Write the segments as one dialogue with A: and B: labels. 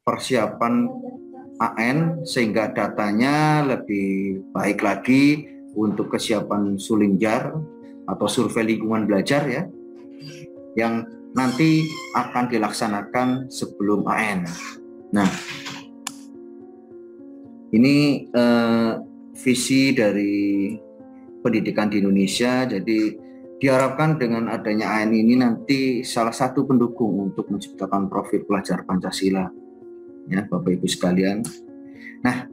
A: persiapan AN sehingga datanya lebih baik lagi untuk kesiapan Sulingjar atau survei lingkungan belajar ya, yang nanti akan dilaksanakan sebelum AN. Nah, ini visi dari pendidikan di Indonesia. Jadi diharapkan dengan adanya AN ini nanti salah satu pendukung untuk menciptakan profil pelajar Pancasila, ya Bapak Ibu sekalian. Nah,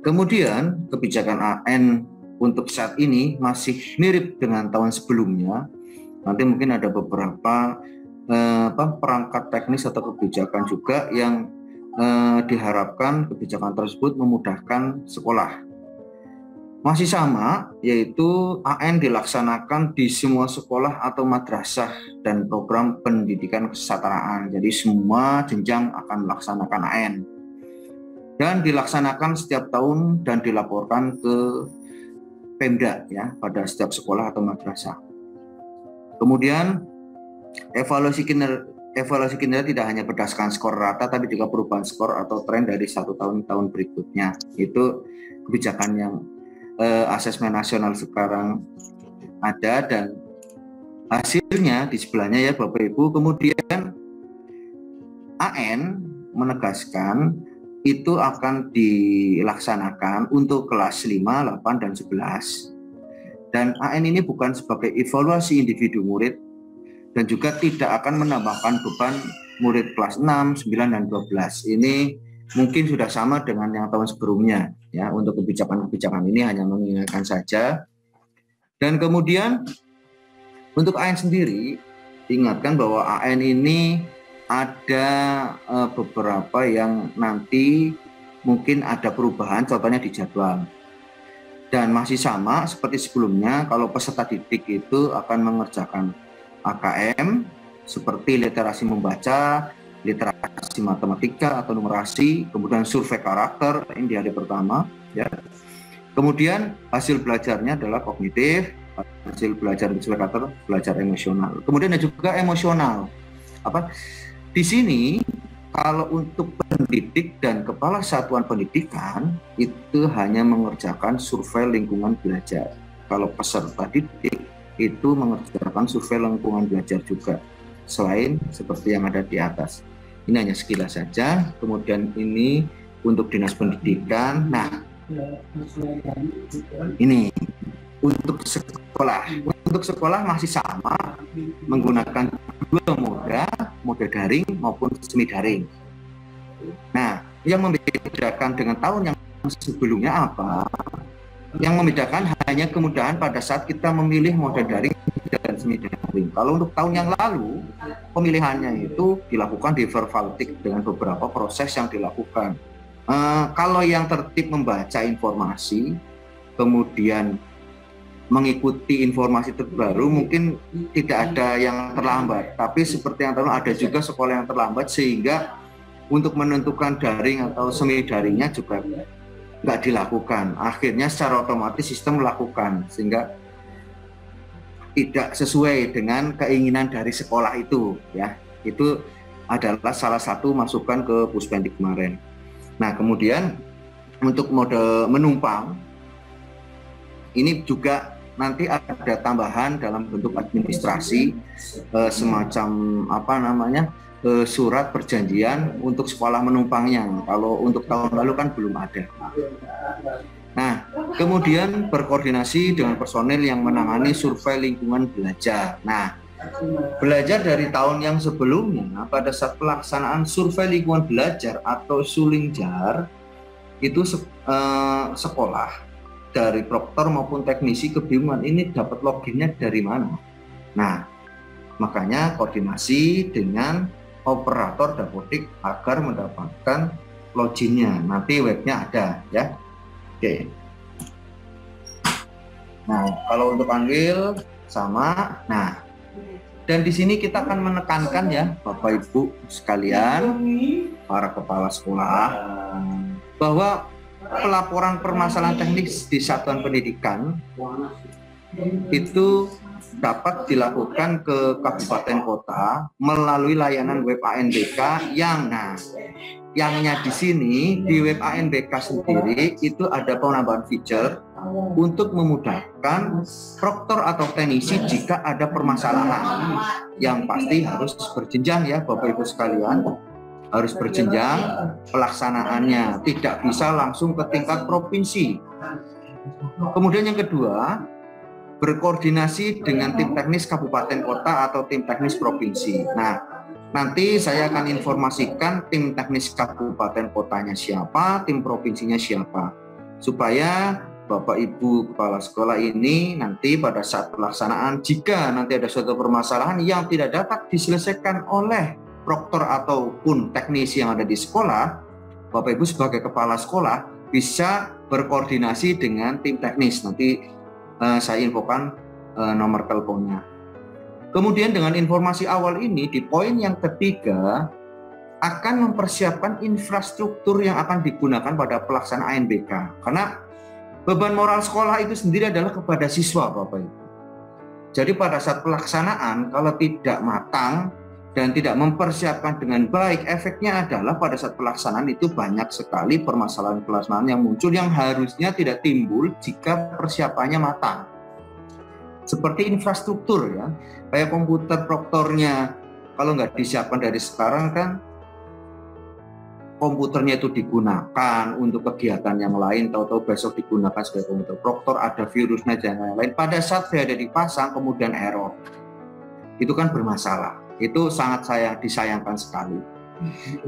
A: kemudian kebijakan AN untuk saat ini masih mirip dengan tahun sebelumnya. Nanti mungkin ada beberapa perangkat teknis atau kebijakan juga yang diharapkan kebijakan tersebut memudahkan sekolah. Masih sama, yaitu AN dilaksanakan di semua sekolah atau madrasah dan program pendidikan kesetaraan. Jadi semua jenjang akan melaksanakan AN. Dan dilaksanakan setiap tahun dan dilaporkan ke Pemda ya pada setiap sekolah atau madrasah. Kemudian evaluasi kinerja tidak hanya berdasarkan skor rata, tapi juga perubahan skor atau tren dari satu tahun ke tahun berikutnya. Itu kebijakan yang asesmen nasional sekarang ada, dan hasilnya di sebelahnya ya Bapak Ibu. Kemudian AN menegaskan itu akan dilaksanakan untuk kelas 5, 8, dan 11. Dan AN ini bukan sebagai evaluasi individu murid dan juga tidak akan menambahkan beban murid kelas 6, 9, dan 12. Ini mungkin sudah sama dengan yang tahun sebelumnya ya. Untuk kebijakan-kebijakan ini hanya mengingatkan saja. Dan kemudian untuk AN sendiri diingatkan bahwa AN ini ada beberapa yang nanti mungkin ada perubahan, contohnya di jadwal. Dan masih sama seperti sebelumnya, kalau peserta didik itu akan mengerjakan AKM seperti literasi membaca, literasi matematika atau numerasi, kemudian survei karakter ini di hari pertama ya. Kemudian hasil belajarnya adalah kognitif, hasil belajar survei karakter, belajar emosional. Kemudian ada juga emosional. Di sini kalau untuk pendidik dan kepala satuan pendidikan itu hanya mengerjakan survei lingkungan belajar. Kalau peserta didik itu mengerjakan survei lingkungan belajar juga, selain seperti yang ada di atas. Ini hanya sekilas saja. Kemudian ini untuk dinas pendidikan. Nah, ini untuk sekolah. Untuk sekolah masih sama, menggunakan dua moda daring maupun semi daring. Nah, yang membedakan dengan tahun yang sebelumnya apa? Yang membedakan hanya kemudahan pada saat kita memilih moda daring dan semi daring. Kalau untuk tahun yang lalu, pemilihannya itu dilakukan di verbaltik dengan beberapa proses yang dilakukan. Kalau yang tertib membaca informasi, kemudian mengikuti informasi terbaru, mungkin tidak ada yang terlambat. Tapi seperti yang terlalu ada juga sekolah yang terlambat, sehingga untuk menentukan daring atau semi daringnya juga nggak dilakukan. Akhirnya secara otomatis sistem melakukan, sehingga tidak sesuai dengan keinginan dari sekolah itu ya. Itu adalah salah satu masukan ke Puspendik kemarin. Nah, kemudian untuk mode menumpang ini juga nanti ada tambahan dalam bentuk administrasi, semacam surat perjanjian untuk sekolah menumpangnya. Kalau untuk tahun lalu kan belum ada. Nah, kemudian berkoordinasi dengan personel yang menangani survei lingkungan belajar. Nah, belajar dari tahun yang sebelumnya, pada saat pelaksanaan survei lingkungan belajar atau Sulingjar, itu sekolah dari proktor maupun teknisi kebingungan ini dapat loginnya dari mana. Nah, makanya koordinasi dengan operator dapodik agar mendapatkan loginnya. Nanti webnya ada ya. Oke. Nah, kalau untuk panggil sama. Nah, dan di sini kita akan menekankan ya Bapak Ibu sekalian, para kepala sekolah, bahwa pelaporan permasalahan teknis di satuan pendidikan itu dapat dilakukan ke kabupaten kota melalui layanan web ANBK yangnya di sini di web ANBK sendiri itu ada penambahan feature untuk memudahkan proktor atau teknisi jika ada permasalahan yang pasti harus berjenjang ya Bapak Ibu sekalian, harus berjenjang pelaksanaannya, tidak bisa langsung ke tingkat provinsi. Kemudian yang kedua, berkoordinasi dengan tim teknis kabupaten kota atau tim teknis provinsi. Nah, nanti saya akan informasikan tim teknis kabupaten kotanya siapa, tim provinsinya siapa, supaya Bapak Ibu kepala sekolah ini nanti pada saat pelaksanaan jika nanti ada suatu permasalahan yang tidak dapat diselesaikan oleh proktor ataupun teknisi yang ada di sekolah, Bapak Ibu sebagai kepala sekolah bisa berkoordinasi dengan tim teknis. Nanti saya infokan nomor teleponnya. Kemudian dengan informasi awal ini di poin yang ketiga akan mempersiapkan infrastruktur yang akan digunakan pada pelaksanaan ANBK. Karena beban moral sekolah itu sendiri adalah kepada siswa Bapak Ibu. Jadi pada saat pelaksanaan kalau tidak matang dan tidak mempersiapkan dengan baik, efeknya adalah pada saat pelaksanaan itu banyak sekali permasalahan-permasalahan yang muncul yang harusnya tidak timbul jika persiapannya matang. Seperti infrastruktur ya, kayak komputer proktornya kalau nggak disiapkan dari sekarang kan komputernya itu digunakan untuk kegiatan yang lain, tahu-tahu besok digunakan sebagai komputer proktor, ada virusnya dan lain-lain. Pada saat saya ada dipasang kemudian error, itu kan bermasalah. Itu sangat disayangkan sekali.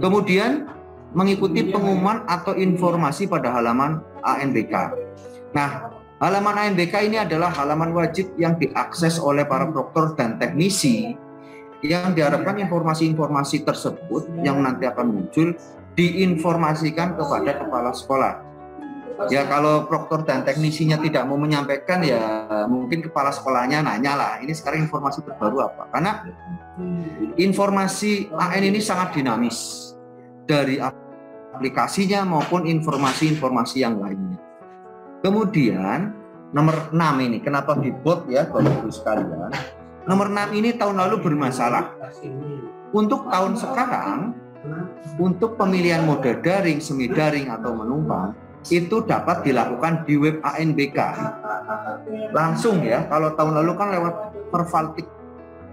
A: Kemudian mengikuti pengumuman atau informasi pada halaman ANBK. Nah, halaman ANBK ini adalah halaman wajib yang diakses oleh para proktor dan teknisi yang diharapkan informasi-informasi tersebut yang nanti akan muncul diinformasikan kepada kepala sekolah. Ya kalau proktor dan teknisinya tidak mau menyampaikan ya mungkin kepala sekolahnya nanya lah, ini sekarang informasi terbaru apa? Karena informasi AN ini sangat dinamis dari aplikasinya maupun informasi-informasi yang lainnya. Kemudian nomor 6 ini kenapa di bold ya Bapak Ibu sekalian? Nomor 6 ini tahun lalu bermasalah. Untuk tahun sekarang, untuk pemilihan mode daring, semi daring atau menumpang itu dapat dilakukan di web ANBK langsung ya. Kalau tahun lalu kan lewat Pervaltik.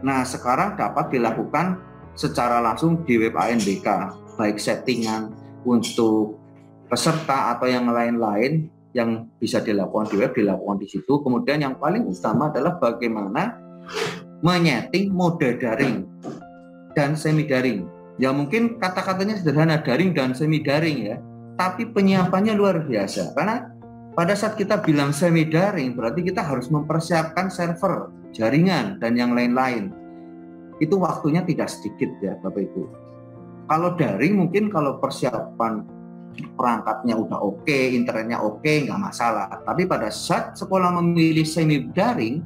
A: Nah sekarang dapat dilakukan secara langsung di web ANBK, baik settingan untuk peserta atau yang lain-lain yang bisa dilakukan di web dilakukan di situ. Kemudian yang paling utama adalah bagaimana menyeting mode daring dan semi daring. Ya mungkin kata-katanya sederhana, daring dan semi daring ya. Tapi penyiapannya luar biasa, karena pada saat kita bilang semi daring berarti kita harus mempersiapkan server, jaringan, dan yang lain-lain. Itu waktunya tidak sedikit ya Bapak Ibu. Kalau daring mungkin kalau persiapan perangkatnya udah oke, internetnya oke, nggak masalah. Tapi pada saat sekolah memilih semi daring,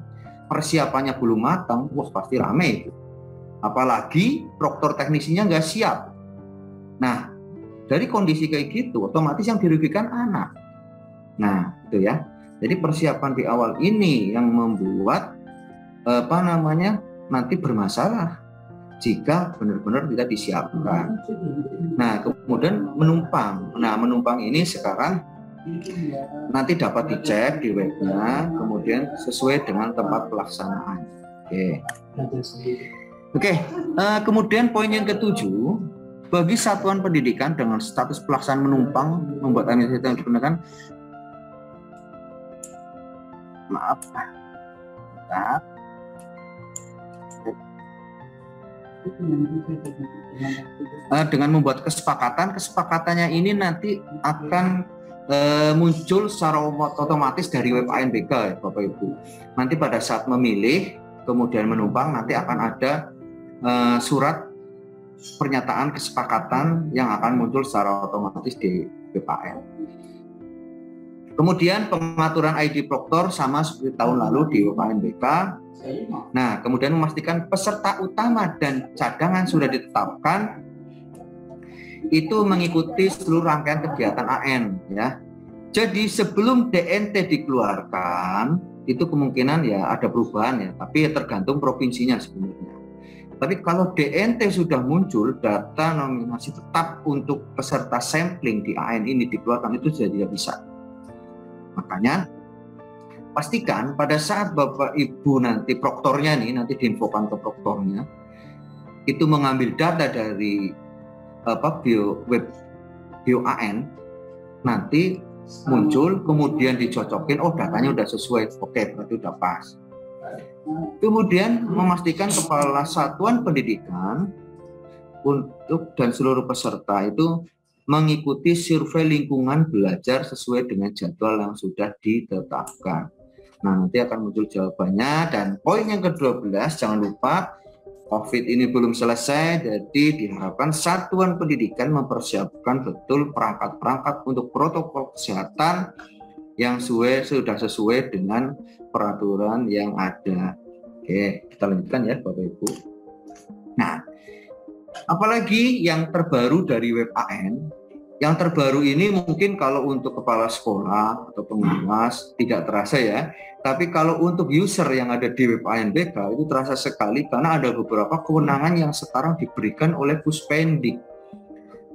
A: persiapannya belum matang, wah pasti rame itu. Apalagi proktor teknisinya nggak siap. Nah, dari kondisi kayak gitu, otomatis yang dirugikan anak. Nah, itu ya. Jadi persiapan di awal ini yang membuat nanti bermasalah jika benar-benar tidak disiapkan. Nah, kemudian menumpang. Nah, menumpang ini sekarang nanti dapat dicek di webnya, kemudian sesuai dengan tempat pelaksanaan. Oke. Kemudian poin yang ketujuh. Bagi satuan pendidikan dengan status pelaksanaan menumpang membuat administrasi yang digunakan, dengan membuat kesepakatannya ini nanti akan muncul secara otomatis dari web ANBK ya Bapak Ibu. Nanti pada saat memilih kemudian menumpang nanti akan ada surat pernyataan kesepakatan yang akan muncul secara otomatis di BPAN. Kemudian pengaturan ID proktor sama seperti tahun lalu di ANBK. Nah, kemudian memastikan peserta utama dan cadangan sudah ditetapkan itu mengikuti seluruh rangkaian kegiatan AN ya. Jadi sebelum DNT dikeluarkan itu kemungkinan ya ada perubahan ya, tapi ya tergantung provinsinya sebenarnya. Tapi kalau DNT sudah muncul, data nominasi tetap untuk peserta sampling di AN ini dikeluarkan, itu sudah tidak bisa. Makanya pastikan pada saat Bapak Ibu nanti proktornya nih, nanti diinfokan ke proktornya, itu mengambil data dari web bio AN, nanti muncul, kemudian dicocokin, oh datanya udah sesuai, oke berarti udah pas. Kemudian memastikan kepala satuan pendidikan untuk dan seluruh peserta itu mengikuti survei lingkungan belajar sesuai dengan jadwal yang sudah ditetapkan. Nah, nanti akan muncul jawabannya. Dan poin yang ke-12, jangan lupa COVID ini belum selesai, jadi diharapkan satuan pendidikan mempersiapkan betul perangkat-perangkat untuk protokol kesehatan yang sudah sesuai dengan peraturan yang ada. Oke, kita lanjutkan ya Bapak Ibu. Nah, apalagi yang terbaru dari web AN, yang terbaru ini mungkin kalau untuk kepala sekolah atau pengawas tidak terasa ya, tapi kalau untuk user yang ada di web ANBK itu terasa sekali karena ada beberapa kewenangan yang sekarang diberikan oleh Puspendik.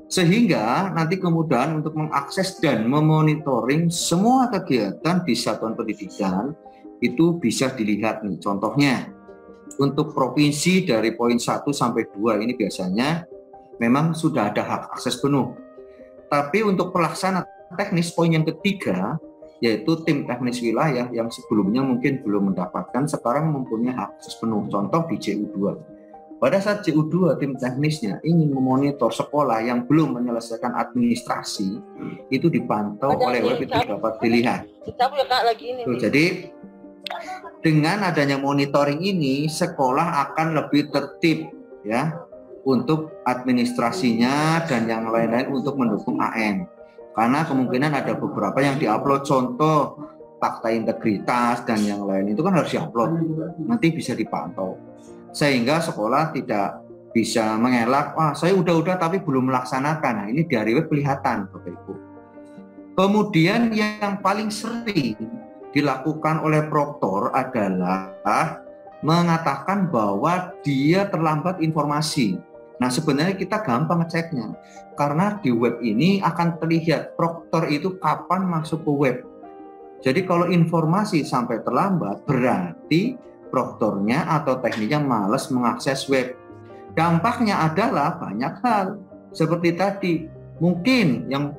A: Sehingga nanti kemudahan untuk mengakses dan memonitoring semua kegiatan di satuan pendidikan itu bisa dilihat nih. Contohnya untuk provinsi dari poin 1 sampai 2 ini biasanya memang sudah ada hak akses penuh. Tapi untuk pelaksana teknis poin yang ketiga yaitu tim teknis wilayah yang sebelumnya mungkin belum mendapatkan sekarang mempunyai hak akses penuh. Contoh di JU2. Pada saat JU2 tim teknisnya ingin memonitor sekolah yang belum menyelesaikan administrasi, itu dipantau oleh web, itu dapat dilihat. Jadi dengan adanya monitoring ini, sekolah akan lebih tertib ya untuk administrasinya dan yang lain-lain untuk mendukung AN. Karena kemungkinan ada beberapa yang diupload, contoh fakta integritas dan yang lain itu kan harus diupload, nanti bisa dipantau. Sehingga sekolah tidak bisa mengelak, wah saya udah tapi belum melaksanakan. Nah ini dari web kelihatan Bapak Ibu. Kemudian yang paling sering dilakukan oleh proktor adalah mengatakan bahwa dia terlambat informasi. Nah sebenarnya kita gampang ngeceknya, karena di web ini akan terlihat proktor itu kapan masuk ke web. Jadi kalau informasi sampai terlambat berarti proktornya atau tekniknya malas mengakses web. Dampaknya adalah banyak hal seperti tadi, mungkin yang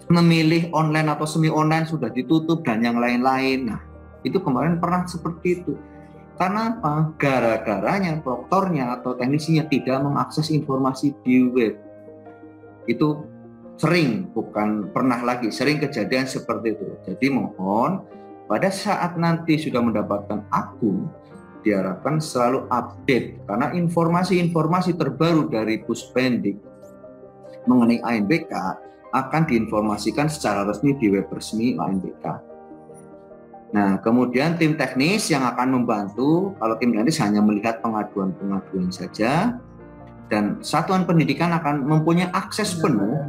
A: memilih online atau semi online sudah ditutup dan yang lain-lain. Nah itu kemarin pernah seperti itu. Karena apa? Gara-garanya proktornya atau teknisinya tidak mengakses informasi di web. Itu sering, bukan pernah lagi, sering kejadian seperti itu. Jadi mohon pada saat nanti sudah mendapatkan akun, diharapkan selalu update karena informasi-informasi terbaru dari Puspendik mengenai ANBK akan diinformasikan secara resmi di web resmi ANBK. Nah, kemudian tim teknis yang akan membantu, kalau tim teknis hanya melihat pengaduan-pengaduan saja, dan satuan pendidikan akan mempunyai akses penuh.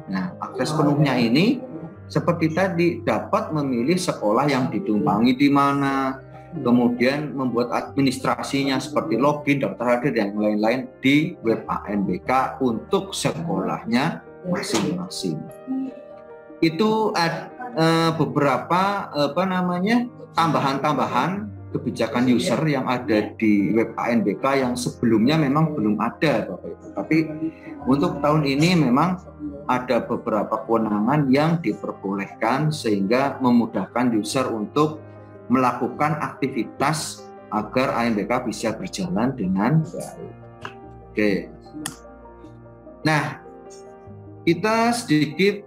A: Nah, akses penuhnya ini seperti tadi, dapat memilih sekolah yang ditumpangi di mana, kemudian membuat administrasinya seperti login, daftar hadir, dan lain-lain di web ANBK untuk sekolahnya masing-masing. Itu beberapa tambahan-tambahan kebijakan user yang ada di web ANBK yang sebelumnya memang belum ada, Bapak Ibu. Tapi untuk tahun ini memang ada beberapa kewenangan yang diperbolehkan sehingga memudahkan user untuk melakukan aktivitas agar ANBK bisa berjalan dengan baik. Oke. Nah, kita sedikit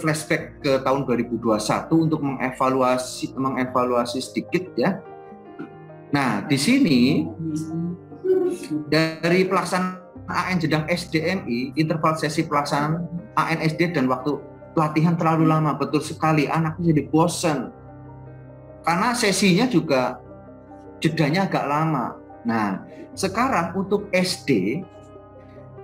A: flashback ke tahun 2021 untuk mengevaluasi sedikit ya. Nah, di sini dari pelaksanaan AN Jedang SDMI, interval sesi pelaksanaan AN SD dan waktu pelatihan terlalu lama, betul sekali, anaknya jadi bosan. Karena sesinya juga jedanya agak lama. Nah, sekarang untuk SD,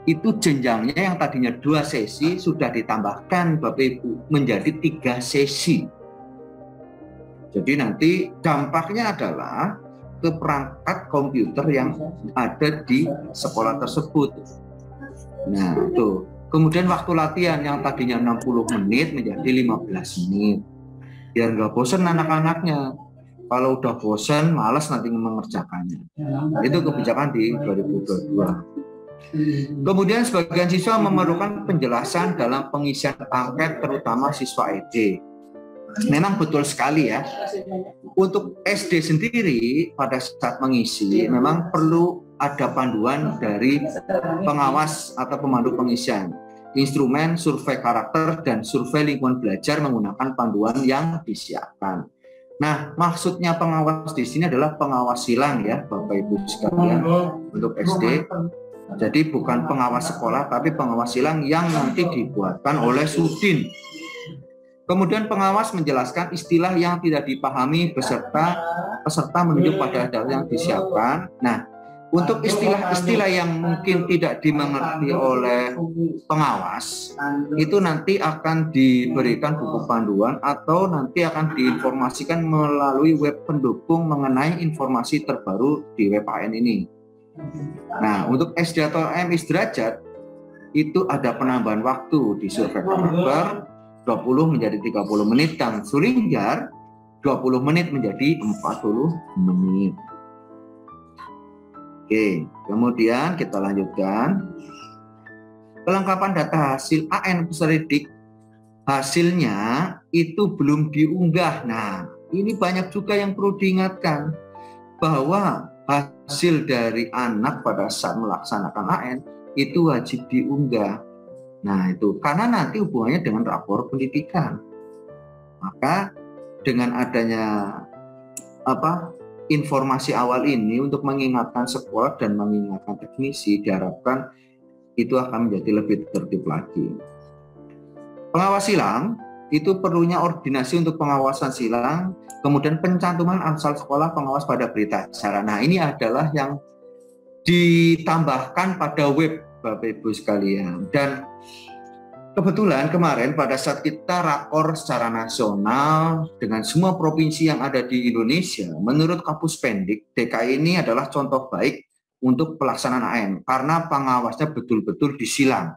A: itu jenjangnya yang tadinya 2 sesi sudah ditambahkan Bapak Ibu menjadi 3 sesi. Jadi nanti dampaknya adalah ke perangkat komputer yang ada di sekolah tersebut. Nah, itu. Kemudian waktu latihan yang tadinya 60 menit menjadi 15 menit. Biar nggak bosan anak-anaknya. Kalau udah bosan, malas nanti mengerjakannya. Itu kebijakan di 2022. Kemudian sebagian siswa memerlukan penjelasan dalam pengisian angket, terutama siswa SD. Memang betul sekali ya. Untuk SD sendiri pada saat mengisi memang perlu ada panduan dari pengawas atau pemandu pengisian. Instrumen survei karakter dan survei lingkungan belajar menggunakan panduan yang disiapkan. Nah, maksudnya pengawas di sini adalah pengawas silang ya, Bapak Ibu sekalian, untuk SD. Jadi bukan pengawas sekolah, tapi pengawas silang yang nanti dibuatkan oleh Sudin. Kemudian pengawas menjelaskan istilah yang tidak dipahami peserta menuju pada data yang disiapkan. Nah, untuk istilah-istilah yang mungkin tidak dimengerti oleh pengawas, itu nanti akan diberikan buku panduan atau nanti akan diinformasikan melalui web pendukung mengenai informasi terbaru di web AN ini. Nah, untuk SD atau MI sederajat, itu ada penambahan waktu di survei karakter 20 menjadi 30 menit dan Sulinggar 20 menit menjadi 40 menit. Oke, kemudian kita lanjutkan. Kelengkapan data hasil AN peserta didik, hasilnya itu belum diunggah. Nah, ini banyak juga yang perlu diingatkan bahwa hasil dari anak pada saat melaksanakan AN itu wajib diunggah. Nah, itu karena nanti hubungannya dengan rapor pendidikan. Maka dengan adanya informasi awal ini untuk mengingatkan sekolah dan mengingatkan teknisi, diharapkan itu akan menjadi lebih tertib lagi. Pengawas silang itu perlunya ordinasi untuk pengawasan silang, kemudian pencantuman asal sekolah pengawas pada berita acara. Nah, ini adalah yang ditambahkan pada web Bapak Ibu sekalian. Dan kebetulan kemarin pada saat kita rakor secara nasional dengan semua provinsi yang ada di Indonesia, menurut Kapus Pendik, DKI ini adalah contoh baik untuk pelaksanaan AN karena pengawasnya betul-betul disilang.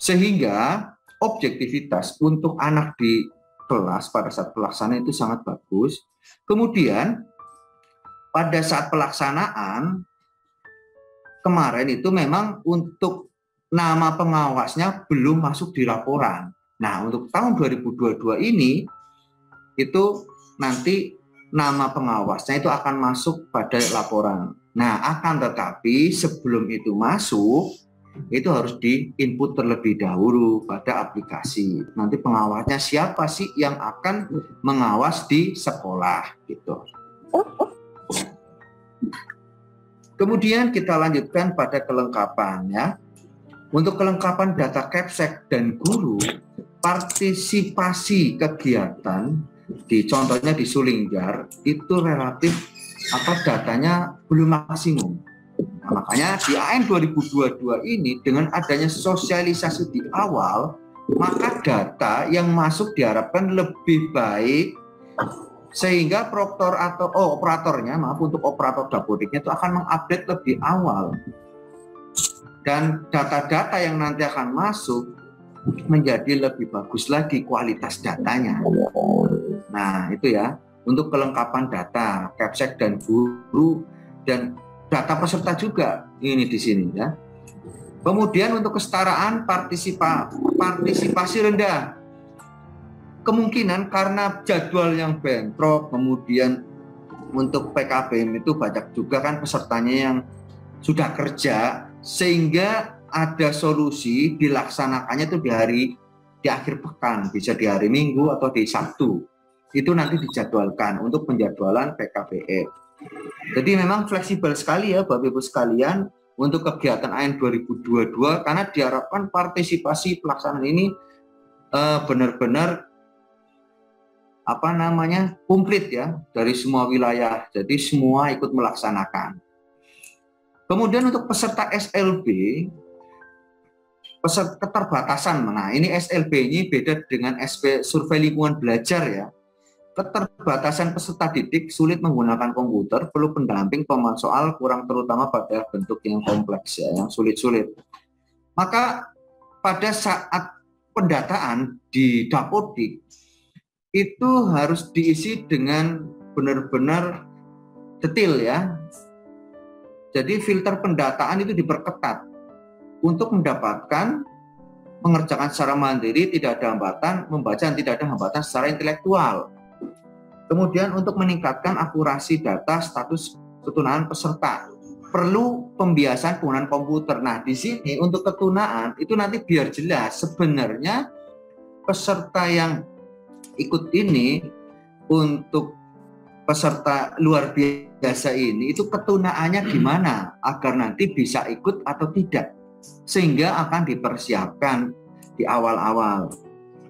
A: Sehingga objektivitas untuk anak di kelas pada saat pelaksanaan itu sangat bagus. Kemudian pada saat pelaksanaan kemarin itu memang untuk nama pengawasnya belum masuk di laporan. Nah, untuk tahun 2022 ini itu nanti nama pengawasnya itu akan masuk pada laporan. Nah, akan tetapi sebelum itu masuk, itu harus di-input terlebih dahulu pada aplikasi. Nanti pengawasnya siapa sih yang akan mengawas di sekolah gitu. Kemudian kita lanjutkan pada kelengkapan ya. Untuk kelengkapan data Kepsek dan guru, partisipasi kegiatan contohnya di Sulinggar itu relatif datanya belum maksimum. Nah, makanya di AN 2022 ini dengan adanya sosialisasi di awal, maka data yang masuk diharapkan lebih baik sehingga operatornya untuk operator dapodiknya itu akan mengupdate lebih awal. Dan data-data yang nanti akan masuk menjadi lebih bagus lagi kualitas datanya. Nah, itu ya untuk kelengkapan data Kepsek dan guru dan data peserta juga ini di sini ya. Kemudian untuk kesetaraan partisipasi rendah. Kemungkinan karena jadwal yang bentrok, kemudian untuk PKBM itu banyak juga kan pesertanya yang sudah kerja, sehingga ada solusi dilaksanakannya itu di akhir pekan, bisa di hari Minggu atau di Sabtu. Itu nanti dijadwalkan untuk penjadwalan PKBM. Jadi memang fleksibel sekali ya Bapak Ibu sekalian untuk kegiatan AN 2022 karena diharapkan partisipasi pelaksanaan ini benar-benar komplit ya dari semua wilayah. Jadi semua ikut melaksanakan. Kemudian untuk peserta SLB, peserta keterbatasan, nah ini SLB ini beda dengan SP survei lingkungan belajar ya. keterbatasan peserta didik, sulit menggunakan komputer, perlu pendamping, pemahaman soal kurang terutama pada bentuk yang kompleks ya, yang sulit-sulit. Maka pada saat pendataan di Dapodik itu harus diisi dengan benar-benar detail ya. Jadi filter pendataan itu diperketat untuk mendapatkan mengerjakan secara mandiri, tidak ada hambatan, membaca dan tidak ada hambatan secara intelektual. Kemudian untuk meningkatkan akurasi data status ketunaan peserta, perlu pembiasaan penggunaan komputer. Nah, di sini untuk ketunaan itu nanti biar jelas sebenarnya peserta yang ikut ini, untuk peserta luar biasa ini itu ketunaannya gimana agar nanti bisa ikut atau tidak, sehingga akan dipersiapkan di awal-awal.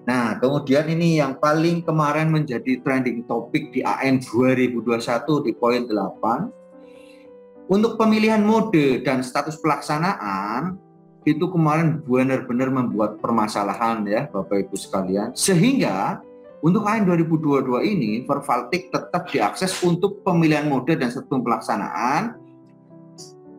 A: Nah, kemudian ini yang paling kemarin menjadi trending topik di AN 2021 di poin 8. Untuk pemilihan mode dan status pelaksanaan, itu kemarin benar-benar membuat permasalahan ya Bapak Ibu sekalian. Sehingga untuk AN 2022 ini, Vervaltik tetap diakses untuk pemilihan mode dan status pelaksanaan,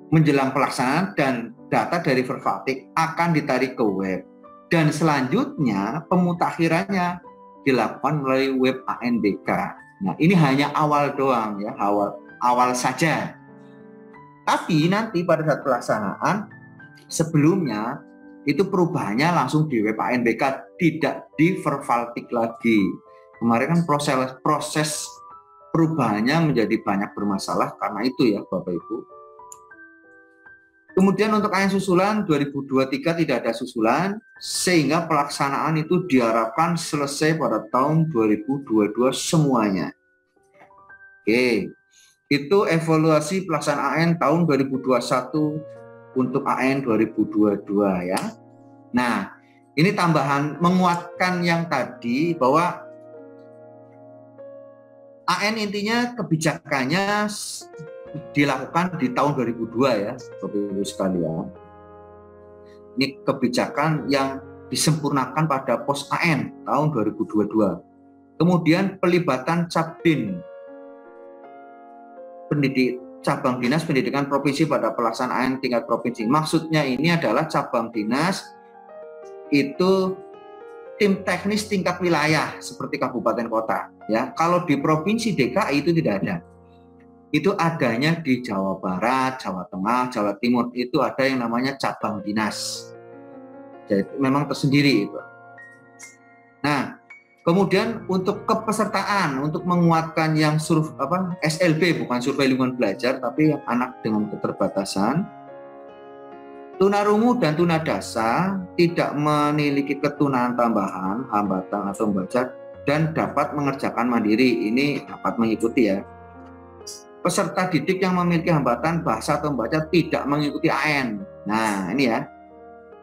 A: menjelang pelaksanaan dan data dari Vervaltik akan ditarik ke web. Dan selanjutnya pemutakhirannya dilakukan melalui web ANBK. Nah, ini hanya awal doang ya, awal saja. Tapi nanti pada saat pelaksanaan sebelumnya itu perubahannya langsung di web ANBK, tidak di Vervaltik lagi. Kemarin kan proses perubahannya menjadi banyak bermasalah karena itu ya Bapak Ibu. Kemudian untuk AN susulan 2023 tidak ada susulan, sehingga pelaksanaan itu diharapkan selesai pada tahun 2022 semuanya. Oke, itu evaluasi pelaksanaan AN tahun 2021 untuk AN 2022 ya. Nah, ini tambahan menguatkan yang tadi bahwa AN intinya kebijakannya dilakukan di tahun 2002 ya Bapak Ibu sekalian. Ini kebijakan yang disempurnakan pada pos AN tahun 2022. Kemudian pelibatan Cabdin, cabang dinas pendidikan provinsi pada pelaksanaan tingkat provinsi. Maksudnya ini adalah cabang dinas itu tim teknis tingkat wilayah seperti kabupaten kota ya. Kalau di provinsi DKI itu tidak ada. Itu adanya di Jawa Barat, Jawa Tengah, Jawa Timur, itu ada yang namanya cabang dinas. Jadi memang tersendiri itu. Nah, kemudian untuk kepesertaan, untuk menguatkan yang SLB, bukan survei lingkungan belajar, tapi yang anak dengan keterbatasan, tunarungu dan tunadasa tidak memiliki ketunaan tambahan, hambatan atau membaca, dan dapat mengerjakan mandiri. Ini dapat mengikuti ya. Peserta didik yang memiliki hambatan bahasa atau membaca tidak mengikuti AN. Nah, ini ya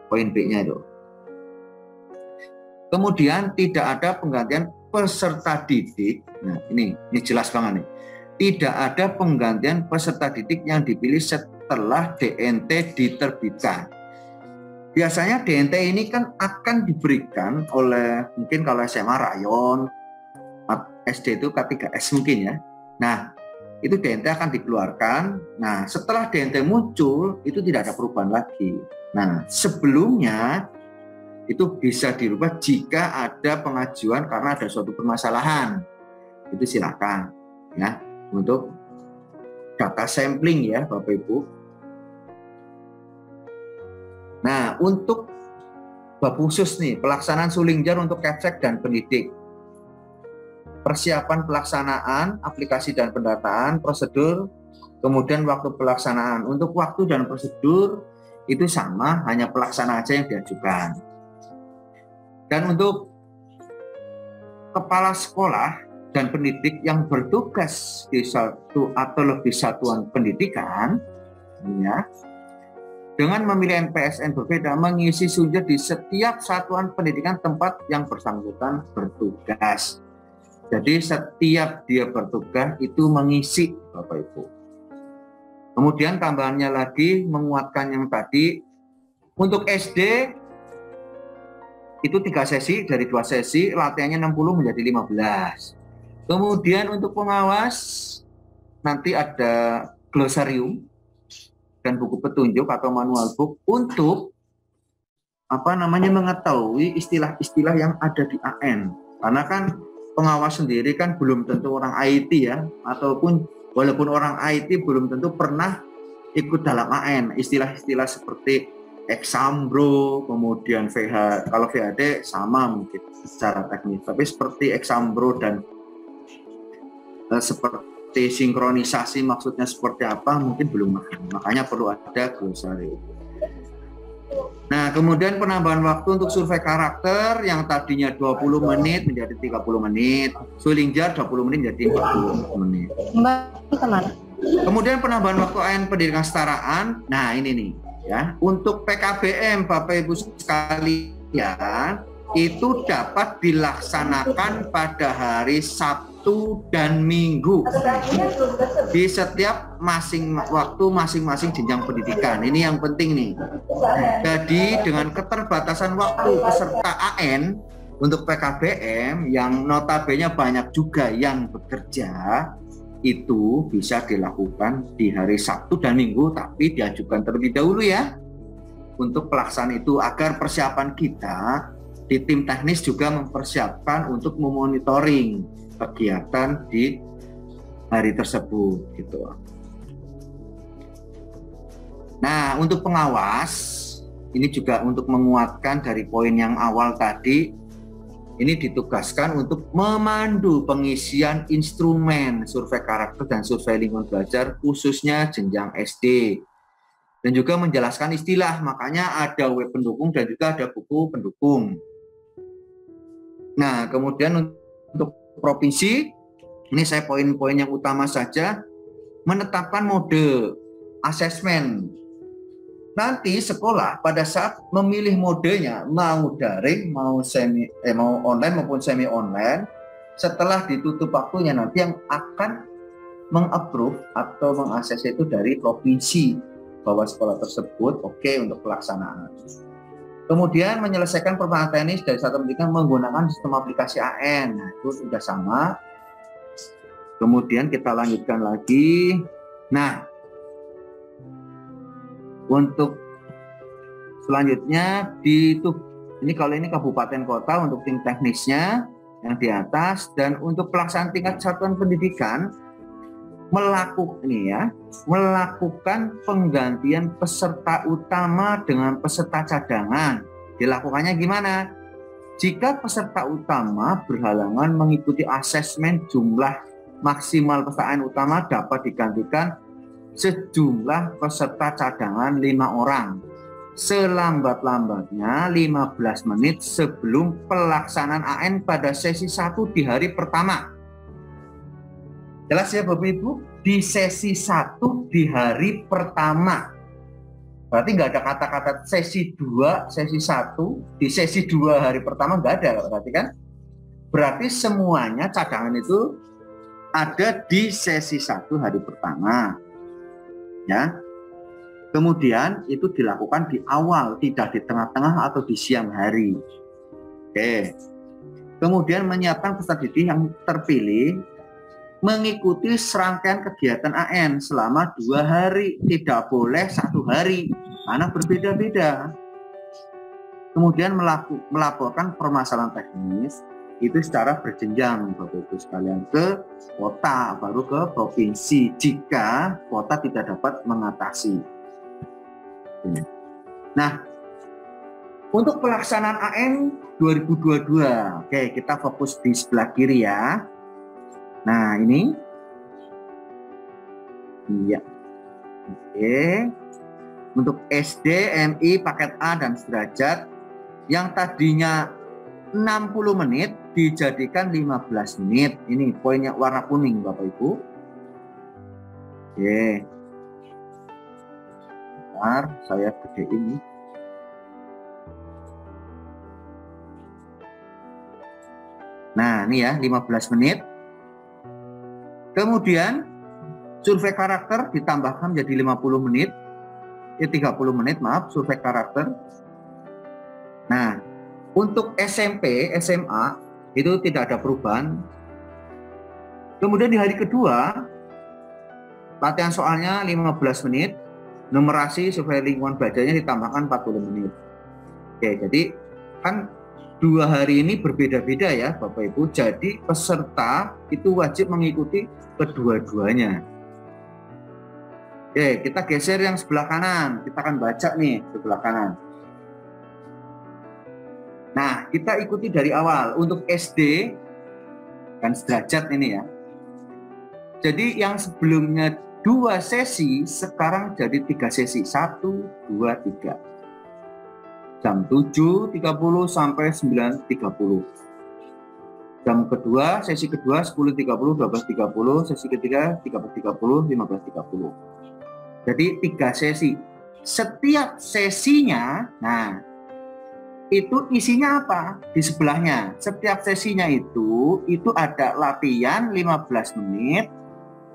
A: poin B-nya itu. Kemudian tidak ada penggantian peserta didik. Nah, ini jelas banget nih. Tidak ada penggantian peserta didik yang dipilih setelah DNT diterbitkan. Biasanya DNT ini kan akan diberikan oleh mungkin kalau SMA rayon, SD itu K3S mungkin ya. Nah, itu DNT akan dikeluarkan. Nah, setelah DNT muncul, itu tidak ada perubahan lagi. Nah, sebelumnya itu bisa dirubah jika ada pengajuan karena ada suatu permasalahan. Itu silakan ya untuk data sampling ya Bapak Ibu. Nah, untuk bab khusus nih, pelaksanaan Sulingjar untuk Kepsek dan pendidik. Persiapan pelaksanaan, aplikasi dan pendataan, prosedur, kemudian waktu pelaksanaan. Untuk waktu dan prosedur itu sama, hanya pelaksana aja yang diajukan. Dan untuk kepala sekolah dan pendidik yang bertugas di satu atau lebih satuan pendidikan, ya, dengan memilih NPSN berbeda, mengisi Sulingjar di setiap satuan pendidikan tempat yang bersangkutan bertugas. Jadi setiap dia bertugas itu mengisi Bapak Ibu. Kemudian tambahannya lagi menguatkan yang tadi. Untuk SD itu 3 sesi, dari 2 sesi latihannya 60 menjadi 15. Kemudian untuk pengawas nanti ada glosarium dan buku petunjuk atau manual book untuk mengetahui istilah-istilah yang ada di AN. Karena kan pengawas sendiri kan belum tentu orang IT ya, ataupun walaupun orang IT belum tentu pernah ikut dalam AN. Istilah-istilah seperti Exambro, kemudian VH, kalau VHD sama mungkin secara teknis, tapi seperti Exambro dan seperti sinkronisasi maksudnya seperti apa mungkin belum paham. Makanya perlu ada glosarium. Nah, kemudian penambahan waktu untuk survei karakter yang tadinya 20 menit menjadi 30 menit. Sulingjar 20 menit menjadi 40 menit.
B: Mbak, kemana?
A: Kemudian penambahan waktu AN pendidikan kesetaraan. Nah, ini nih ya. Untuk PKBM Bapak Ibu sekalian itu dapat dilaksanakan pada hari Sabtu dan Minggu di setiap waktu masing-masing jenjang pendidikan. Ini yang penting nih. Jadi dengan keterbatasan waktu peserta AN untuk PKBM yang notabene banyak juga yang bekerja, itu bisa dilakukan di hari Sabtu dan Minggu, tapi diajukan terlebih dahulu ya untuk pelaksanaan itu, agar persiapan kita di tim teknis juga mempersiapkan untuk memonitoring kegiatan di hari tersebut gitu. Nah, untuk pengawas ini juga untuk menguatkan dari poin yang awal tadi, ini ditugaskan untuk memandu pengisian instrumen survei karakter dan survei lingkungan belajar khususnya jenjang SD, dan juga menjelaskan istilah, makanya ada web pendukung dan juga ada buku pendukung. Nah, kemudian untuk provinsi, ini saya poin-poin yang utama saja, menetapkan mode asesmen. Nanti sekolah pada saat memilih modenya, mau daring, mau online maupun semi online, setelah ditutup waktunya nanti yang akan meng-approve atau mengakses itu dari provinsi bahwa sekolah tersebut oke untuk pelaksanaan. Kemudian menyelesaikan permasalahan teknis dari satu pendidikan menggunakan sistem aplikasi AN. Nah, itu sudah sama. Kemudian kita lanjutkan lagi. Nah, untuk selanjutnya ini kalau ini kabupaten kota untuk tim teknisnya yang di atas, dan untuk pelaksanaan tingkat satuan pendidikan melakukan penggantian peserta utama dengan peserta cadangan. Dilakukannya gimana? Jika peserta utama berhalangan mengikuti asesmen, jumlah maksimal peserta utama dapat digantikan sejumlah peserta cadangan 5 orang. Selambat-lambatnya 15 menit sebelum pelaksanaan AN pada sesi 1 di hari pertama. Jelas ya Bapak Ibu? Di sesi 1 di hari pertama. Berarti nggak ada kata-kata sesi 2, sesi 1, di sesi 2 hari pertama nggak ada, berarti kan? Berarti semuanya cadangan itu ada di sesi 1 hari pertama. Ya. Kemudian itu dilakukan di awal, tidak di tengah-tengah atau di siang hari. Oke. Kemudian menyiapkan peserta didik yang terpilih mengikuti serangkaian kegiatan AN selama 2 hari, tidak boleh 1 hari karena berbeda-beda. Kemudian melaporkan permasalahan teknis itu secara berjenjang Bapak Ibu sekalian ke kota, baru ke provinsi jika kota tidak dapat mengatasi. Nah, untuk pelaksanaan AN 2022, oke, kita fokus di sebelah kiri ya. Nah, ini. Iya. Oke. Untuk SD, MI, paket A, dan sederajat yang tadinya 60 menit dijadikan 15 menit. Ini poinnya warna kuning Bapak Ibu. Oke. Bentar, saya gedein ini. Nah, ini ya, 15 menit. Kemudian survei karakter ditambahkan menjadi 50 menit, 30 menit maaf, survei karakter. Nah, untuk SMP, SMA itu tidak ada perubahan. Kemudian di hari kedua, latihan soalnya 15 menit, numerasi survei lingkungan belajarnya ditambahkan 40 menit. Oke, jadi kan 2 hari ini berbeda-beda ya Bapak Ibu, jadi peserta itu wajib mengikuti kedua-duanya. Oke, kita geser yang sebelah kanan, kita akan baca nih sebelah kanan. Nah, kita ikuti dari awal, untuk SD dan sederajat ini ya. Jadi yang sebelumnya 2 sesi, sekarang jadi 3 sesi, 1, 2, 3. Jam 7.30 sampai 9.30. Jam kedua, sesi kedua 10.30, 12.30, sesi ketiga 13.30, 15.30. Jadi 3 sesi. Setiap sesinya, nah itu isinya apa? Di sebelahnya. Setiap sesinya itu ada latihan 15 menit,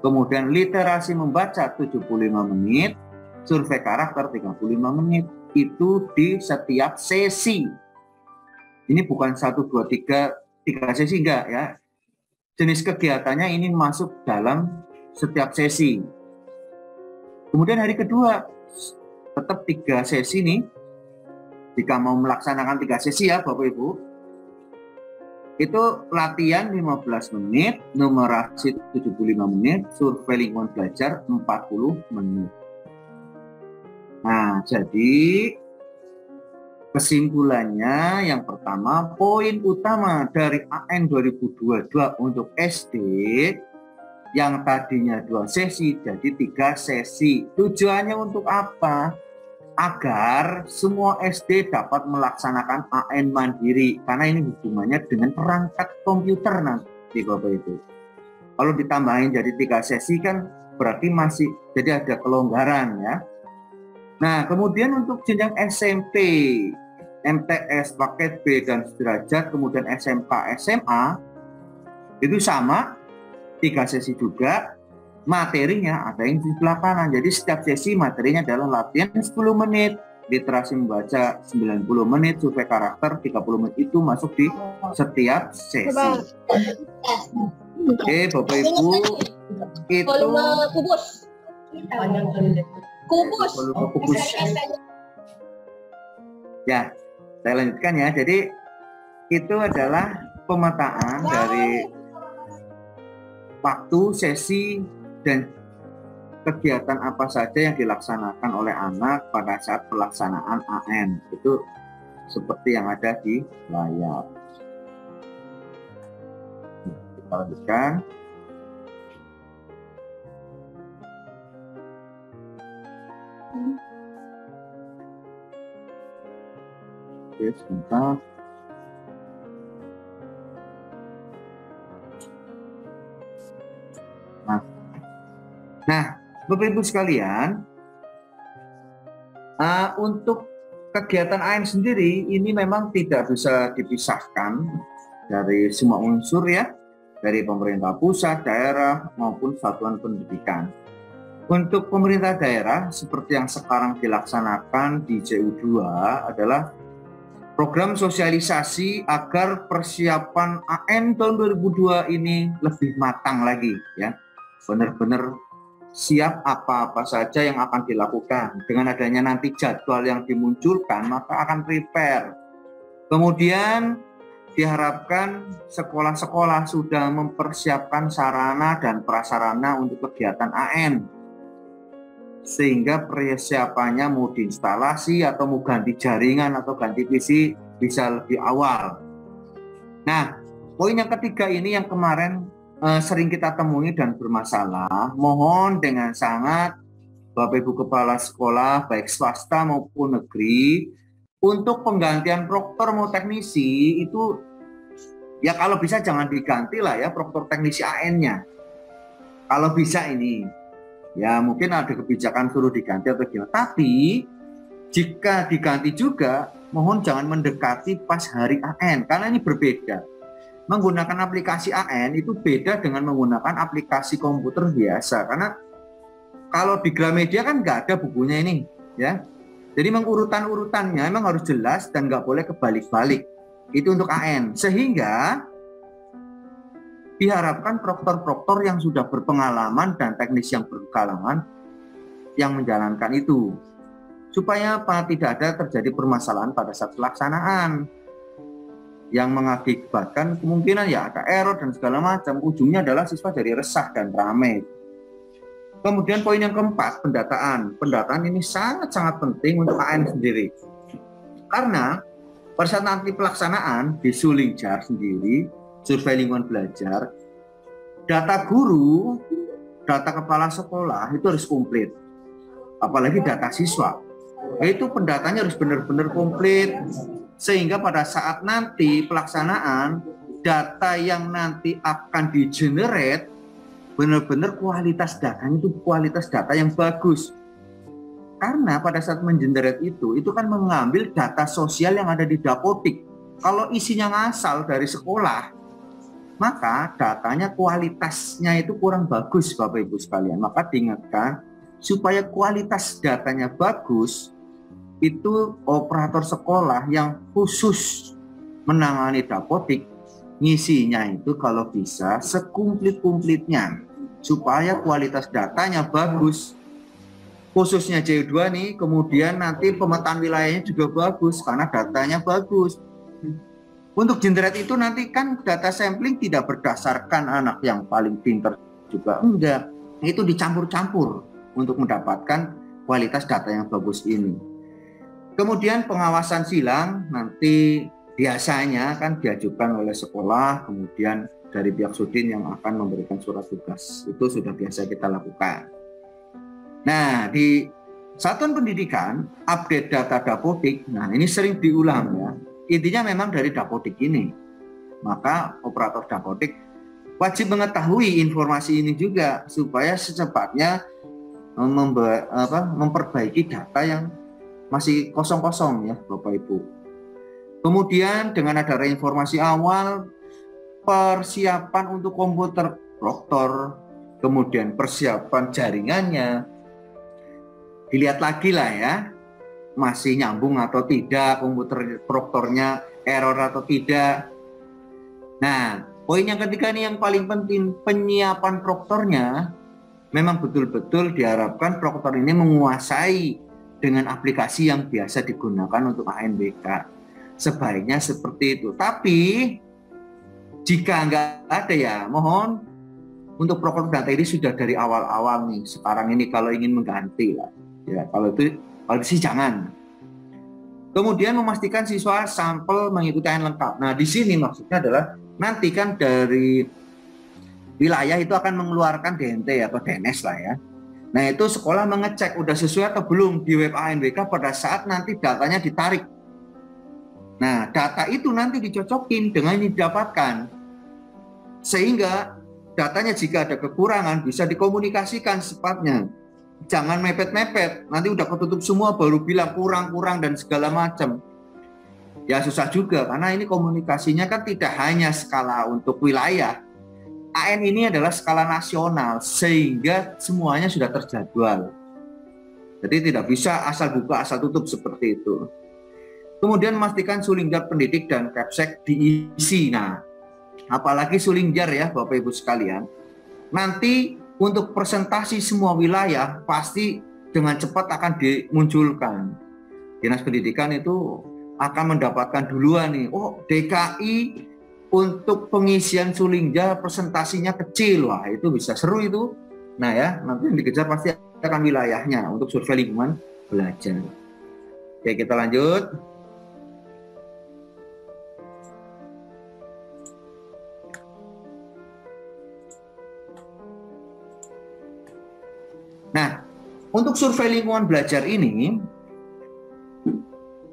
A: kemudian literasi membaca 75 menit, survei karakter 35 menit. Itu di setiap sesi. Ini bukan 1, 2, 3 sesi enggak ya. Jenis kegiatannya ini masuk dalam setiap sesi. Kemudian hari kedua tetap 3 sesi nih. Jika mau melaksanakan 3 sesi ya Bapak Ibu, itu latihan 15 menit, numerasi 75 menit, survei lingkungan belajar 40 menit. Nah, jadi kesimpulannya yang pertama, poin utama dari AN 2022 untuk SD yang tadinya 2 sesi jadi 3 sesi. Tujuannya untuk apa? Agar semua SD dapat melaksanakan AN mandiri, karena ini hubungannya dengan perangkat komputer nanti Bapak Ibu. Kalau ditambahin jadi 3 sesi kan berarti masih jadi ada kelonggaran ya. Nah, kemudian untuk jenjang SMP, MTS, paket B dan sederajat, kemudian SMK, SMA itu sama 3 sesi juga. Materinya ada yang di sebelah kanan. Jadi setiap sesi materinya adalah latihan 10 menit, literasi membaca 90 menit, survei karakter 30 menit. Itu masuk di setiap sesi. Oke, Bapak Ibu, itu
B: kubus.
A: Ya, saya lanjutkan ya. Jadi itu adalah pemetaan dari waktu, sesi, dan kegiatan apa saja yang dilaksanakan oleh anak pada saat pelaksanaan AN. Itu seperti yang ada di layar. Kita lanjutkan. Oke, sebentar. Nah, Bapak Ibu sekalian, untuk kegiatan AN sendiri ini memang tidak bisa dipisahkan dari semua unsur ya, dari pemerintah pusat, daerah maupun satuan pendidikan. Untuk pemerintah daerah seperti yang sekarang dilaksanakan di JU2 adalah program sosialisasi agar persiapan AN tahun 2002 ini lebih matang lagi ya. Benar-benar siap apa-apa saja yang akan dilakukan. Dengan adanya nanti jadwal yang dimunculkan, maka akan prepare. Kemudian diharapkan sekolah-sekolah sudah mempersiapkan sarana dan prasarana untuk kegiatan AN. Sehingga persiapannya mau diinstalasi atau mau ganti jaringan atau ganti PC bisa lebih awal. Nah, poin yang ketiga ini yang kemarin sering kita temui dan bermasalah, mohon dengan sangat Bapak Ibu Kepala Sekolah baik swasta maupun negeri, untuk penggantian proktor mau teknisi itu ya kalau bisa jangan diganti lah ya proktor teknisi AN-nya. Kalau bisa ini ya mungkin ada kebijakan suruh diganti atau gimana. Tapi jika diganti juga mohon jangan mendekati pas hari AN karena ini berbeda. Menggunakan aplikasi AN itu beda dengan menggunakan aplikasi komputer biasa, karena kalau di Gramedia kan nggak ada bukunya ini ya. Jadi mengurutan-urutannya memang harus jelas dan nggak boleh kebalik-balik. Itu untuk AN. Sehingga diharapkan proktor-proktor yang sudah berpengalaman dan teknis yang berpengalaman yang menjalankan itu. Supaya apa? Tidak ada terjadi permasalahan pada saat pelaksanaan yang mengakibatkan kemungkinan ya ada error dan segala macam. Ujungnya adalah siswa jadi resah dan ramai. Kemudian poin yang keempat, pendataan. Pendataan ini sangat-sangat penting untuk AN sendiri. Karena pada saat nanti pelaksanaan di Sulingjar sendiri, survei lingkungan belajar, data guru, data kepala sekolah itu harus komplit. Apalagi data siswa. Itu pendatanya harus benar-benar komplit. Sehingga pada saat nanti pelaksanaan, data yang nanti akan di-generate, benar-benar kualitas datanya itu kualitas data yang bagus. Karena pada saat mengenerate itu kan mengambil data sosial yang ada di Dapodik. Kalau isinya ngasal dari sekolah, maka datanya kualitasnya itu kurang bagus Bapak Ibu sekalian. Maka diingatkan, supaya kualitas datanya bagus, itu operator sekolah yang khusus menangani Dapodik, ngisinya itu kalau bisa sekumplit-kumplitnya, supaya kualitas datanya bagus. Khususnya J2 nih, kemudian nanti pemetaan wilayahnya juga bagus, karena datanya bagus. Untuk generate itu nanti kan data sampling tidak berdasarkan anak yang paling pintar juga, enggak. Itu dicampur-campur untuk mendapatkan kualitas data yang bagus ini. Kemudian pengawasan silang nanti biasanya kan diajukan oleh sekolah, kemudian dari pihak Sudin yang akan memberikan surat tugas. Itu sudah biasa kita lakukan. Nah, di satuan pendidikan, update data Dapodik, nah ini sering diulang ya. Intinya memang dari Dapodik ini. Maka operator Dapodik wajib mengetahui informasi ini juga, supaya secepatnya memperbaiki data yang masih kosong-kosong ya Bapak Ibu. Kemudian dengan ada reinformasi awal, persiapan untuk komputer proktor, kemudian persiapan jaringannya, dilihat lagi lah ya, masih nyambung atau tidak, komputer proktornya error atau tidak. Nah, poin yang ketiga ini yang paling penting, penyiapan proktornya. Memang betul-betul diharapkan proktor ini menguasai dengan aplikasi yang biasa digunakan untuk ANBK. Sebaiknya seperti itu. Tapi jika nggak ada ya, mohon untuk proktor data ini sudah dari awal-awal nih. Sekarang ini kalau ingin mengganti lah, ya kalau itu sih jangan. Kemudian memastikan siswa sampel mengikuti AN lengkap. Nah di sini maksudnya adalah nanti kan dari wilayah itu akan mengeluarkan DNT atau DNS lah ya. Nah itu sekolah mengecek udah sesuai atau belum di web ANBK pada saat nanti datanya ditarik. Nah data itu nanti dicocokin dengan yang didapatkan. Sehingga datanya jika ada kekurangan bisa dikomunikasikan secepatnya. Jangan mepet-mepet, nanti udah ketutup semua baru bilang kurang-kurang dan segala macam. Ya susah juga karena ini komunikasinya kan tidak hanya skala untuk wilayah. AN ini adalah skala nasional sehingga semuanya sudah terjadwal. Jadi tidak bisa asal buka asal tutup seperti itu. Kemudian memastikan Sulingjar pendidik dan Kepsek diisi. Nah, apalagi Sulingjar ya Bapak Ibu sekalian. Nanti untuk presentasi semua wilayah pasti dengan cepat akan dimunculkan. Dinas Pendidikan itu akan mendapatkan duluan nih. Oh, DKI untuk pengisian Sulingjar presentasinya kecil, wah itu bisa seru itu. Nah ya, nanti yang dikejar pasti akan wilayahnya untuk survei lingkungan belajar. Oke, kita lanjut. Nah, untuk survei lingkungan belajar ini,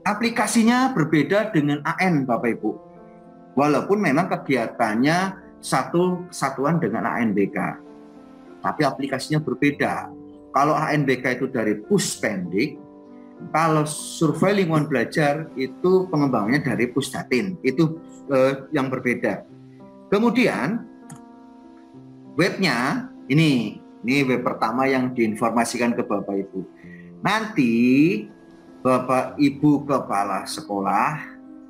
A: aplikasinya berbeda dengan AN Bapak Ibu. Walaupun memang kegiatannya satu kesatuan dengan ANBK, tapi aplikasinya berbeda. Kalau ANBK itu dari Puspendik, kalau survei lingkungan belajar itu pengembangannya dari Pusdatin, itu yang berbeda. Kemudian webnya ini web pertama yang diinformasikan ke Bapak Ibu. Nanti Bapak Ibu kepala sekolah,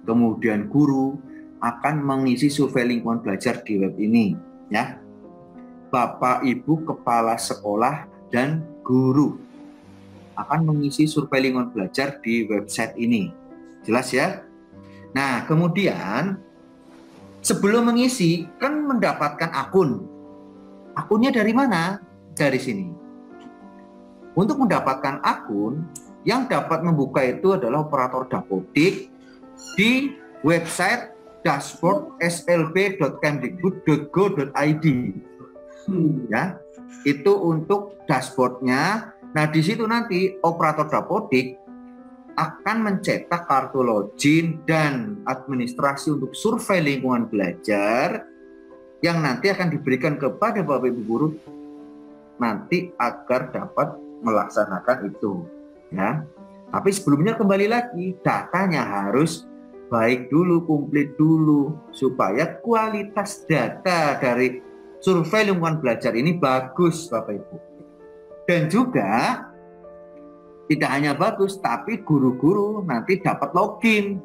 A: kemudian guru akan mengisi survei lingkungan belajar di web ini. Ya, Bapak Ibu kepala sekolah dan guru akan mengisi survei lingkungan belajar di website ini. Jelas ya? Nah, kemudian sebelum mengisi kan mendapatkan akun. Akunnya dari mana? Dari sini. Untuk mendapatkan akun, yang dapat membuka itu adalah operator Dapodik di website dashboard.slb.kemdikbud.go.id. Ya, itu untuk dashboardnya. Nah, di situ nanti operator Dapodik akan mencetak kartu login dan administrasi untuk survei lingkungan belajar yang nanti akan diberikan kepada Bapak Ibu guru nanti agar dapat melaksanakan itu. Ya, tapi sebelumnya kembali lagi datanya harus baik dulu, komplit dulu supaya kualitas data dari survei lingkungan belajar ini bagus Bapak Ibu. Dan juga tidak hanya bagus, tapi guru-guru nanti dapat login.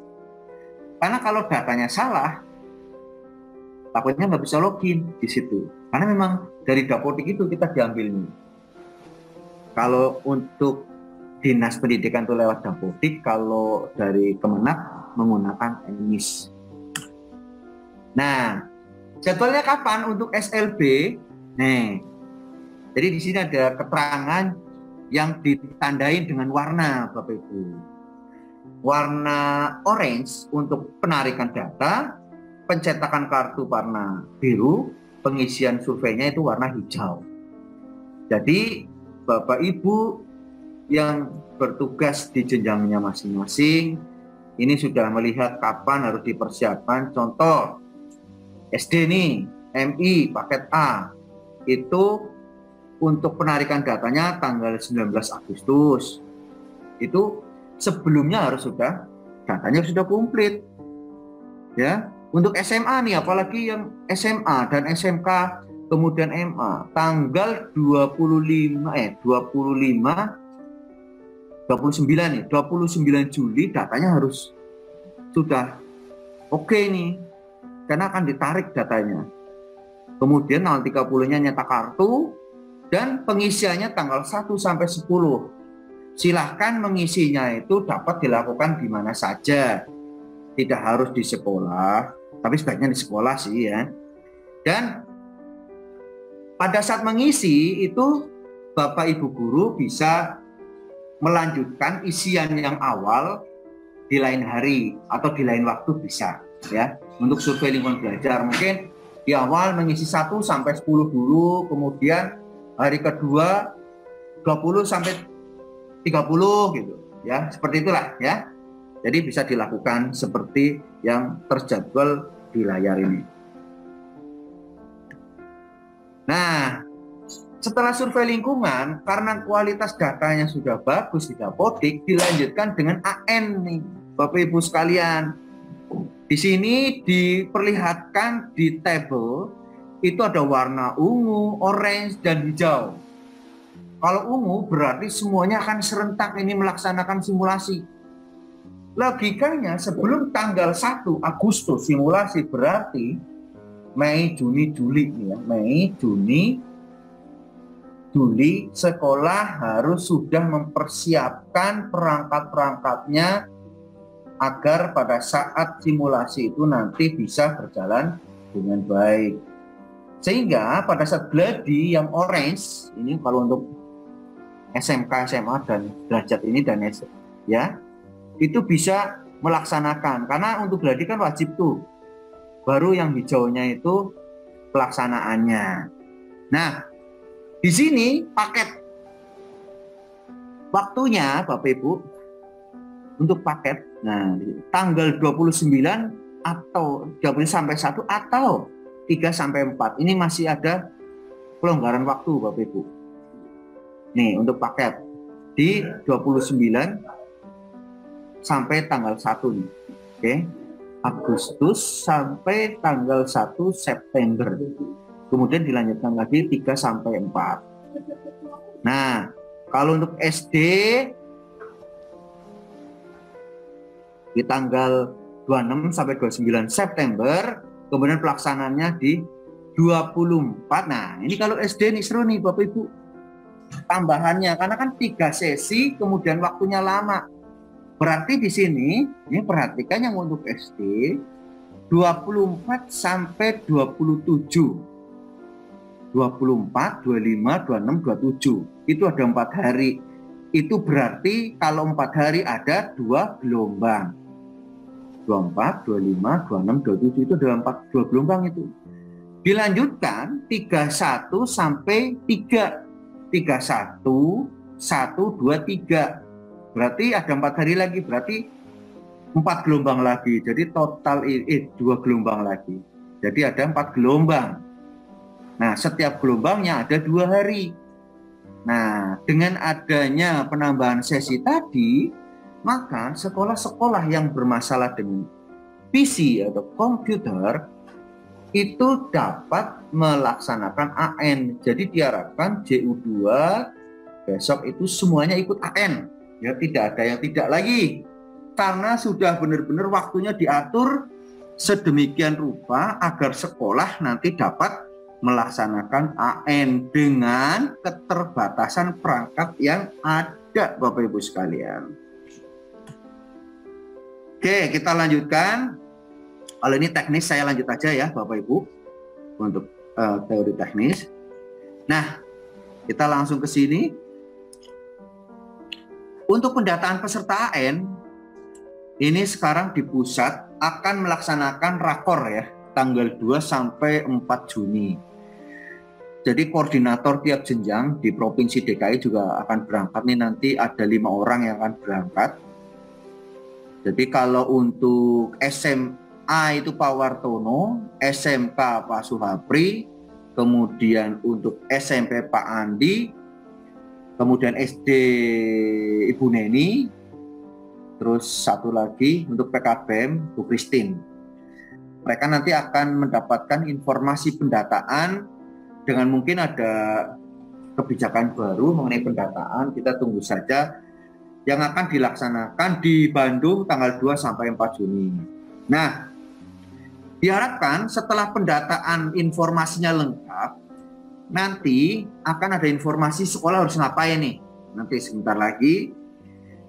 A: Karena kalau datanya salah, takutnya nggak bisa login di situ. Karena memang dari Dapodik itu kita diambilnya. Kalau untuk Dinas Pendidikan itu lewat Dapodik, kalau dari Kemenak menggunakan EMIS. Nah, jadwalnya kapan untuk SLB? Nih, jadi di sini ada keterangan yang ditandai dengan warna, Bapak Ibu. Warna orange untuk penarikan data, pencetakan kartu warna biru, pengisian surveinya itu warna hijau. Jadi Bapak Ibu yang bertugas di jenjangnya masing-masing ini sudah melihat kapan harus dipersiapkan. Contoh SD nih, MI paket A itu untuk penarikan datanya tanggal 19 Agustus. Itu sebelumnya harus sudah datanya sudah komplit. Ya, untuk SMA nih apalagi yang SMA dan SMK kemudian MA tanggal 29 Juli datanya harus sudah oke nih karena akan ditarik datanya. Kemudian tanggal 30-nya nyetak kartu dan pengisiannya tanggal 1 sampai 10. Silahkan mengisinya itu dapat dilakukan di mana saja. Tidak harus di sekolah, tapi sebaiknya di sekolah sih ya. Dan pada saat mengisi itu Bapak Ibu guru bisa melanjutkan isian yang awal di lain hari atau di lain waktu bisa ya. Untuk survei lingkungan belajar mungkin di awal mengisi 1 sampai 10 dulu, kemudian hari kedua 20 sampai 30 gitu ya. Seperti itulah ya. Jadi bisa dilakukan seperti yang terjadwal di layar ini. Nah, setelah survei lingkungan, karena kualitas datanya sudah bagus di Dapodik, dilanjutkan dengan AN nih, Bapak Ibu sekalian. Di sini diperlihatkan di tabel itu ada warna ungu, orange, dan hijau. Kalau ungu berarti semuanya akan serentak ini melaksanakan simulasi. Logikanya sebelum tanggal 1 Agustus simulasi berarti Mei, Juni, Juli ya. Mei, Juni, Juli sekolah harus sudah mempersiapkan perangkat-perangkatnya agar pada saat simulasi itu nanti bisa berjalan dengan baik. Sehingga pada saat gladi yang orange ini kalau untuk SMK, SMA dan derajat ini dan ya itu bisa melaksanakan karena untuk gladi kan wajib tuh. Baru yang hijaunya itu pelaksanaannya. Nah, di sini paket waktunya Bapak Ibu untuk paket. Nah, tanggal 29 atau 20 sampai 1 atau 3 sampai 4. Ini masih ada pelonggaran waktu Bapak Ibu. Nih, untuk paket di 29 sampai tanggal 1 nih. Oke. Agustus sampai tanggal 1 September. Kemudian dilanjutkan lagi 3 sampai 4. Nah, kalau untuk SD di tanggal 26 sampai 29 September, kemudian pelaksanaannya di 24. Nah, ini kalau SD nih seru nih Bapak Ibu. Tambahannya karena kan 3 sesi kemudian waktunya lama. Berarti di sini ini perhatikan yang untuk SD 24 sampai 27. 24, 25, 26, 27. Itu ada 4 hari. Itu berarti kalau 4 hari ada 2 gelombang. 24, 25, 26, 27 itu ada 2 gelombang itu. Dilanjutkan 31 sampai 3. 31, 1, 2, 3. Berarti ada 4 hari lagi, berarti 4 gelombang lagi. Jadi total 2 gelombang lagi. Jadi ada 4 gelombang. Nah, setiap gelombangnya ada 2 hari. Nah, dengan adanya penambahan sesi tadi, maka sekolah-sekolah yang bermasalah dengan PC atau komputer itu dapat melaksanakan AN. Jadi diharapkan JU2 besok itu semuanya ikut AN. Ya, tidak ada yang tidak lagi. Karena sudah benar-benar waktunya diatur sedemikian rupa agar sekolah nanti dapat melaksanakan AN dengan keterbatasan perangkat yang ada, Bapak Ibu sekalian. Oke, kita lanjutkan. Kalau ini teknis saya lanjut aja ya Bapak Ibu untuk teori teknis. Nah, kita langsung ke sini. Untuk pendataan peserta AN ini sekarang di pusat akan melaksanakan rakor ya, tanggal 2 sampai 4 Juni. Jadi koordinator tiap jenjang di Provinsi DKI juga akan berangkat nih, nanti ada 5 orang yang akan berangkat. Jadi kalau untuk SMA itu Pak Wartono, SMK Pak Suhapri, kemudian untuk SMP Pak Andi, kemudian SD Ibu Neni, terus satu lagi untuk PKBM Bu Christine. Mereka nanti akan mendapatkan informasi pendataan dengan mungkin ada kebijakan baru mengenai pendataan. Kita tunggu saja yang akan dilaksanakan di Bandung tanggal 2 sampai 4 Juni. Nah, diharapkan setelah pendataan informasinya lengkap, nanti akan ada informasi sekolah harus ngapain nih. Nanti sebentar lagi.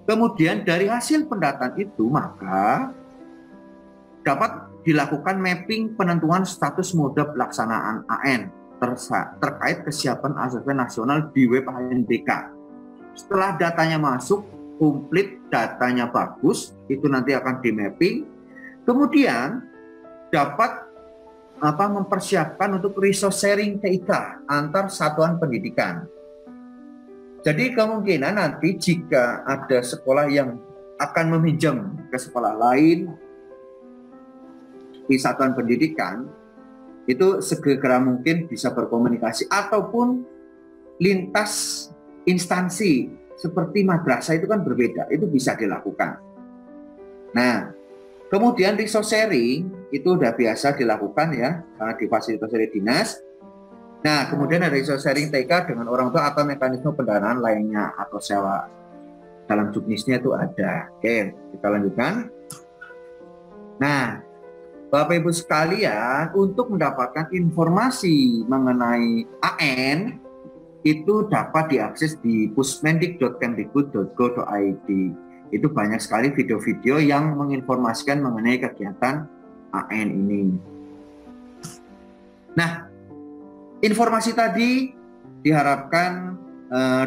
A: Kemudian dari hasil pendataan itu maka dapat dilakukan mapping penentuan status moda pelaksanaan AN terkait kesiapan asesmen nasional di web ANBK. Setelah datanya masuk, komplit, datanya bagus, itu nanti akan di mapping. Kemudian dapat mempersiapkan untuk resource sharing TIK antar satuan pendidikan. Jadi kemungkinan nanti jika ada sekolah yang akan meminjam ke sekolah lain di satuan pendidikan, itu segera mungkin bisa berkomunikasi, ataupun lintas instansi seperti madrasah itu kan berbeda, itu bisa dilakukan. Nah, kemudian resource sharing itu udah biasa dilakukan ya, karena difasilitasi oleh dinas. Nah, kemudian ada resource sharing TK dengan orang tua atau mekanisme pendanaan lainnya atau sewa. Dalam juknisnya itu ada. Oke, kita lanjutkan. Nah, Bapak Ibu sekalian, untuk mendapatkan informasi mengenai AN itu dapat diakses di pusmendik.kemdikbud.go.id. Itu banyak sekali video-video yang menginformasikan mengenai kegiatan AN ini. Nah, informasi tadi diharapkan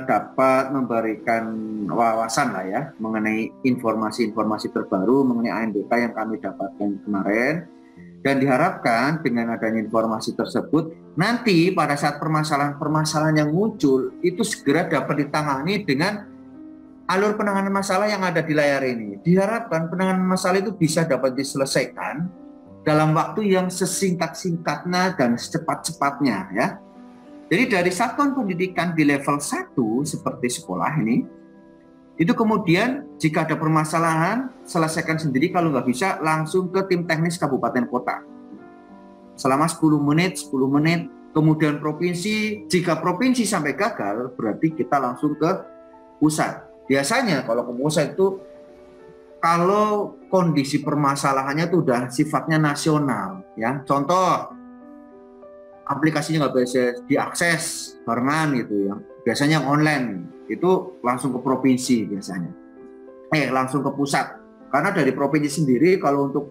A: dapat memberikan wawasan lah ya mengenai informasi-informasi terbaru mengenai ANBK yang kami dapatkan kemarin, dan diharapkan dengan adanya informasi tersebut nanti pada saat permasalahan-permasalahan yang muncul itu segera dapat ditangani dengan alur penanganan masalah yang ada di layar ini. Diharapkan penanganan masalah itu bisa dapat diselesaikan dalam waktu yang sesingkat-singkatnya dan secepat-cepatnya ya. Jadi dari satuan pendidikan di level 1 seperti sekolah ini, itu kemudian jika ada permasalahan, selesaikan sendiri, kalau nggak bisa langsung ke tim teknis kabupaten kota. Selama 10 menit, kemudian provinsi, jika provinsi sampai gagal, berarti kita langsung ke pusat. Biasanya kalau ke pusat itu, kalau kondisi permasalahannya itu udah sifatnya nasional, ya. Contoh, aplikasinya nggak bisa diakses barengan gitu ya. Biasanya yang online itu langsung ke provinsi biasanya. Langsung ke pusat. Karena dari provinsi sendiri kalau untuk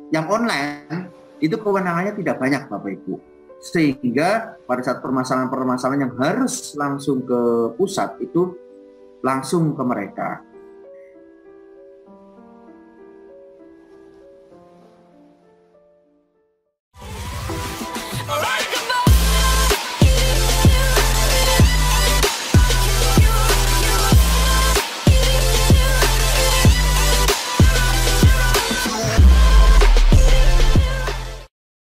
A: yang online itu kewenangannya tidak banyak Bapak Ibu. Sehingga pada saat permasalahan-permasalahan yang harus langsung ke pusat itu langsung ke mereka.